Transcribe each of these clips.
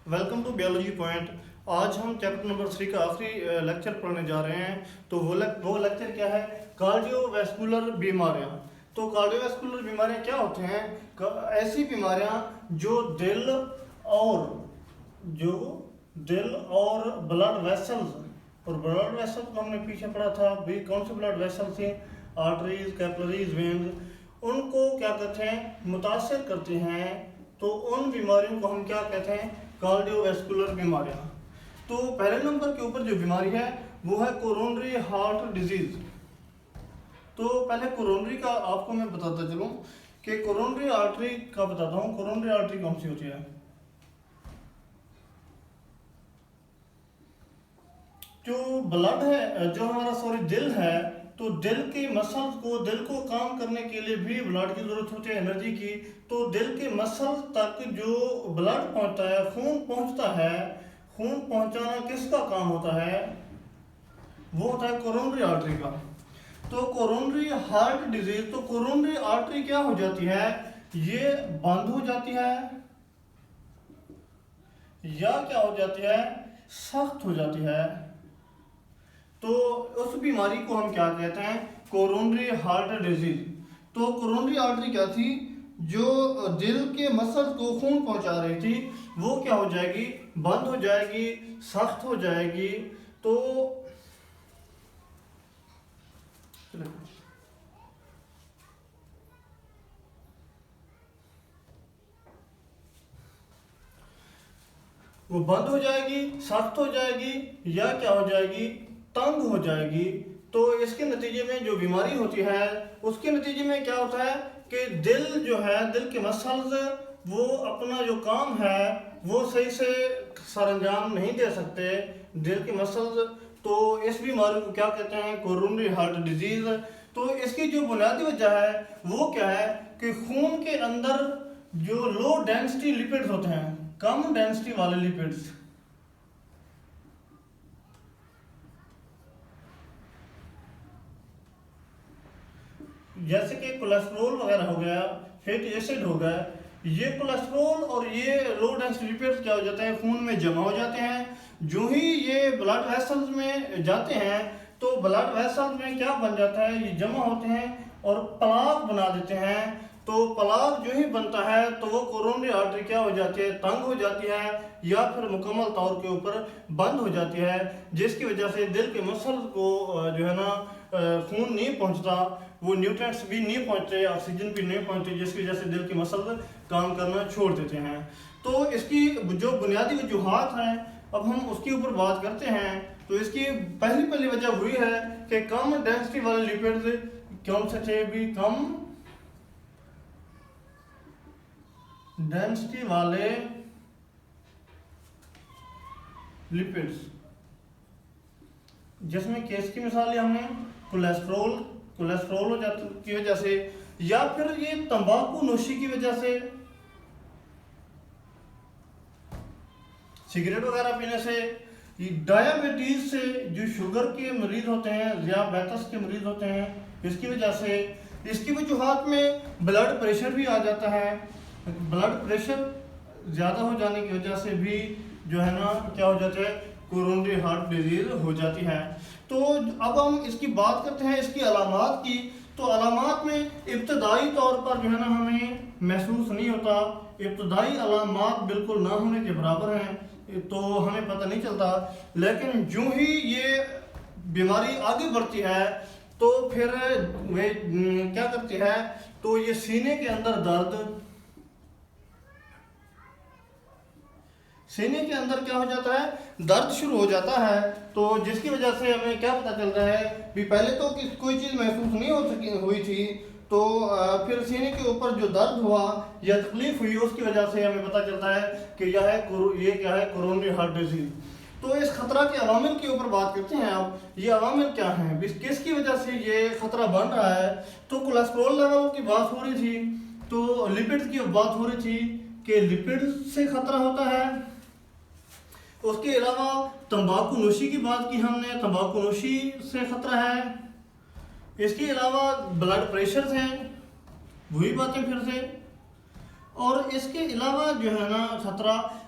Welcome to biology point. आज हम chapter number 3 का आखिरी लेक्चर पढ़ने जा रहे हैं। तो वो लेक्चर क्या है? कार्डियोवैस्कुलर बीमारियां। तो कार्डियोवैस्कुलर बीमारियां क्या होते हैं? ऐसी बीमारियां जो दिल और ब्लड वेसल्स, और ब्लड वेसल्स को हमने पीछे पढ़ा था भी, कौन से ब्लड वेसल्स थे? आर्टरीज, कैपिलरीज, वेन्स, उनको क्या कहते हैं? मुतासर करते हैं। तो उन बीमारियों को हम क्या कहते हैं? कार्डियोवैस्कुलर बीमारियां। तो पहले नंबर के ऊपर जो बीमारी है वो है कोरोनरी हार्ट डिजीज। तो पहले कोरोनरी का आपको मैं बताता चलूं कि कोरोनरी आर्टरी का बताता हूं। कोरोनरी आर्टरी कौन सी होती है? जो ब्लड है, जो हमारा दिल है, तो दिल के मसल्स को, दिल को काम करने के लिए भी ब्लड की जरूरत होती है, एनर्जी की। तो दिल के मसल्स तक जो ब्लड पहुंचता है, खून पहुंचता है, खून पहुंचाना किसका काम होता है? वो होता है कोरोनरी आर्टरी का। तो कोरोनरी हार्ट डिजीज, तो कोरोनरी आर्टरी क्या हो जाती है? ये बंद हो जाती है, या क्या हो जाती है? सख्त हो जाती है। तो उस बीमारी को हम क्या कहते हैं? Coronary heart disease. तो कोरोनरी आर्टरी क्या थी? जो दिल के मसल्स को खून पहुंचा रही थी, वो क्या हो जाएगी? बंद हो जाएगी, सख्त हो जाएगी। तो वो बंद हो जाएगी, सख्त हो जाएगी, या क्या हो जाएगी? तंग हो जाएगी। तो इसके नतीजे में जो बीमारी होती है, उसके नतीजे में क्या होता है कि दिल जो है, दिल के मसल्स, वो अपना जो काम है वो सही से सरंजाम नहीं दे सकते, दिल के मसल्स। तो इस बीमारी को क्या कहते हैं? Coronary heart disease. तो इसकी जो बुनियादी वजह है वो क्या है कि खून के अंदर जो लो डेंसिटी लिपिड्स होते हैं, कम डेंसिटी वाले लिपिड्स, जैसे कि कोलेस्ट्रॉल वगैरह हो गया, फैटी एसिड हो गया, ये कोलेस्ट्रॉल और ये लो डेंसिटी लिपिड्स क्या हो जाते हैं? खून में जमा हो जाते हैं। जो ही ये ब्लड वेसल्स में जाते हैं, तो ब्लड वेसल्स में क्या बन जाता है? ये जमा होते हैं और प्लाक बना देते हैं। तो प्लाक जो ही बनता है, तो वो कोरोनरी आर्टरी क्या हो जाती है? तंग हो जाती है, या फिर मुकम्मल तौर के ऊपर बंद हो जाती है, जिसकी वजह से दिल के मसल्स को जो है ना, खून नहीं पहुंचता, वो न्यूट्रिएंट्स भी नहीं पहुंचते, ऑक्सीजन भी नहीं पहुंचती, जिसकी वजह से दिल के मसल काम करना छोड़ देते हैं। तो इसकी जो बुनियादी वजूहात हैं, अब हम उसके ऊपर बात करते हैं। तो इसकी पहली वजह हुई है कि कम डेंसिटी वाले लिपिड्स, कौन से थे भी? कम डेंसिटी वाले लिपिड्स, जिसमें केस की मिसाल ली हमने कोलेस्ट्रॉल हो जाती की वजह से, या फिर ये तंबाकू नोशी की वजह से, सिगरेट वगैरह पीने से, डायबिटीज से, जो शुगर के मरीज होते हैं, ज़ियाबैतस के मरीज होते हैं, इसकी वजह से। इसकी वजूहात में ब्लड प्रेशर भी आ जाता है। ब्लड प्रेशर ज़्यादा हो जाने की वजह से भी जो है ना, क्या हो जाता है? कोरोनरी हार्ट डिजीज हो जाती है। तो अब हम इसकी बात करते हैं इसकी अलामात की। तो अलामात में इब्तदाई तौर पर जो है ना, हमें महसूस नहीं होता, इब्तदाई अलामात बिल्कुल ना होने के बराबर हैं, तो हमें पता नहीं चलता। लेकिन जो ही ये बीमारी आगे बढ़ती है, तो फिर वे क्या करती है? तो ये सीने के अंदर दर्द, सीने के अंदर क्या हो जाता है? दर्द शुरू हो जाता है। तो जिसकी वजह से हमें क्या पता चलता है भी, पहले तो कोई चीज़ महसूस नहीं हुई थी, तो फिर सीने के ऊपर जो दर्द हुआ या तकलीफ हुई, उसकी वजह से हमें पता चलता है कि ये क्या है? Coronary heart disease. तो इस खतरा के अवामिल के ऊपर बात करते हैं। अब ये अवामिल क्या हैं, किसकी वजह से ये खतरा बन रहा है? तो कोलेस्ट्रॉल लेवल की बात हो रही थी, तो लिपिड्स की बात हो रही थी कि लिपिड्स से खतरा होता है। उसके अलावा तंबाकू नोशी की बात की हमने, तंबाकू नोशी से खतरा है। इसके अलावा ब्लड प्रेशर हैं, वही बातें फिर से। और इसके अलावा जो है ना, खतरा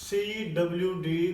CWD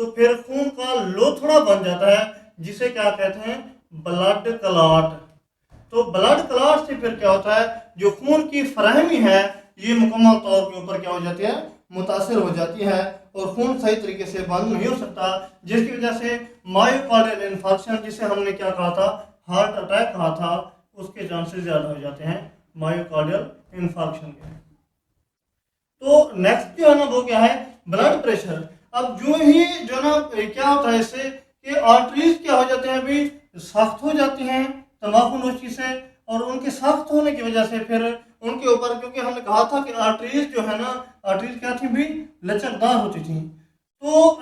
तो फिर खून का लोथड़ा बन जाता है, जिसे क्या कहते हैं, ब्लड क्लॉट। तो ब्लड क्लॉट से फिर क्या होता है, जो खून की फराहमी है ये मुकम्मल तौर के ऊपर क्या हो जाती है, मुतासिर हो जाती है, और खून सही तरीके से बंद नहीं हो सकता, जिसकी वजह से मायोकार्डियल इन्फार्क्शन, जिसे हमने क्या कहा था, हार्ट अटैक कहा था, उसके चांसेस ज़्यादा हो जाते हैं मायोकार्डियल इन्फार्क्शन के। तो नेक्स्ट जो है ना वो क्या है, ब्लड प्रेशर। अब जो ही जो है ना क्या होता है इससे कि आर्टरीज क्या हो जाते हैं, अभी सख्त हो जाती हैं तंबाकू नोशी से, और उनके सख्त होने की वजह से फिर उनके ऊपर, क्योंकि हमने कहा था कि आर्टरीज जो है ना, आर्टरीज क्या थी भी, लचकदार होती थी। तो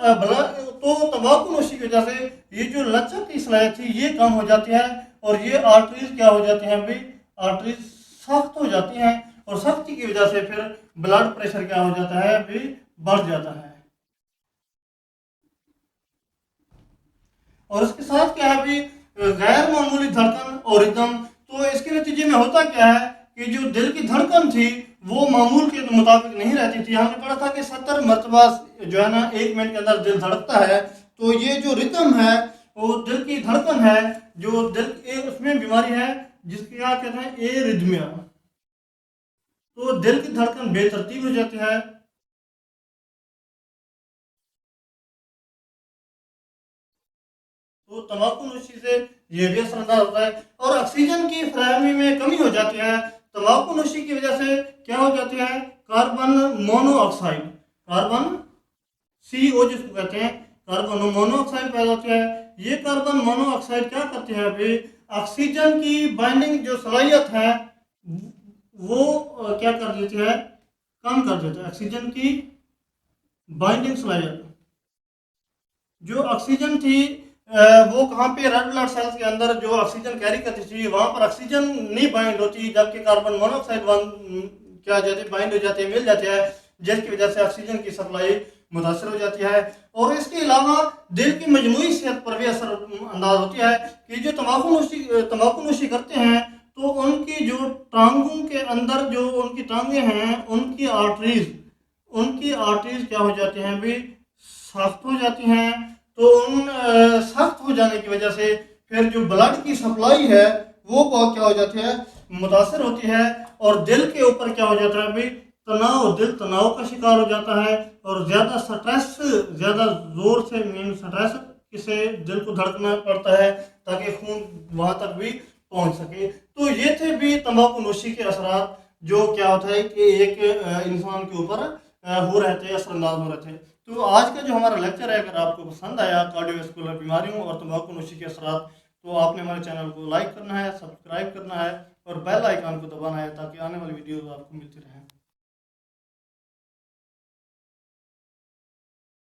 तंबाकू नोशी की वजह से ये जो लचक की सलाहियत थी ये कम हो जाती है, और ये आर्टरीज क्या हो जाती हैं भी, आर्टरीज सख्त हो जाती हैं, और सख्ती की वजह से फिर ब्लड प्रेशर क्या हो जाता है भी, बढ़ जाता है। और उसके साथ क्या है भी, गैर मामूली धड़कन और रिदम। तो इसके नतीजे में होता क्या है कि जो दिल की धड़कन थी वो मामूल के मुताबिक नहीं रहती थी। हमने पढ़ा था कि 70 मरतबा जो है ना 1 मिनट के अंदर दिल धड़कता है। तो ये जो रिदम है, वो दिल की धड़कन है, जो दिल उसमें बीमारी है जिसकी क्या कहते हैं, एरिथमिया। तो दिल की धड़कन बेतरतीब हो जाती है। तो तंबाकू नोशी से ये भी असरअंदाज होता है, और ऑक्सीजन की फराहमी में कमी हो जाती है। तंबाकू नोशी की वजह से क्या हो जाती है, कार्बन मोनोऑक्साइड, कार्बन CO जिसको कहते हैं, कार्बन मोनोऑक्साइड पैदा होती है। ये कार्बन मोनोऑक्साइड क्या करती है अभी, ऑक्सीजन की बाइंडिंग जो सलाहियत है वो क्या कर देती है, कम कर देती है। ऑक्सीजन की बाइंडिंग सलाहियत, जो ऑक्सीजन थी वो कहाँ पे, रेड ब्लड सेल्स के अंदर जो ऑक्सीजन कैरी करती थी वहां पर ऑक्सीजन नहीं बाइंड होती, जबकि कार्बन मोनोऑक्साइड क्या जाती है, बाइंड हो जाती है, मिल जाती है, जिसकी वजह से ऑक्सीजन की सप्लाई मुतासर हो जाती है। और इसके अलावा दिल की मजमूई सेहत पर भी असर अंदाज होती है कि जो तंबाकू नोशी करते हैं तो उनकी जो टांगों के अंदर जो उनकी टांगे हैं, उनकी आर्टरीज क्या हो जाती हैं भी, सख्त हो जाती हैं। तो उन सख्त हो जाने की वजह से फिर जो ब्लड की सप्लाई है वो बहुत क्या हो जाती है, मुतासर होती है, और दिल के ऊपर क्या हो जाता है भाई, दिल तनाव का शिकार हो जाता है, और ज़्यादा स्ट्रेस, ज़्यादा ज़ोर से मीन स्ट्रेस से दिल को धड़कना पड़ता है ताकि खून वहाँ तक भी पहुँच सके। तो ये थे भी तंबाकू नोशी के असरात, जो क्या होता है कि एक इंसान के ऊपर हो रहे थे, असरअंदाज हो रहे थे। तो आज का जो हमारा लेक्चर है, अगर आपको पसंद आया कार्डियोवैस्कुलर बीमारियों और तंबाकू नोशी के असरात, तो आपने हमारे चैनल को लाइक करना है, सब्सक्राइब करना है, और बेल आइकन को दबाना है ताकि आने वाली वीडियोस आपको मिलती रहें।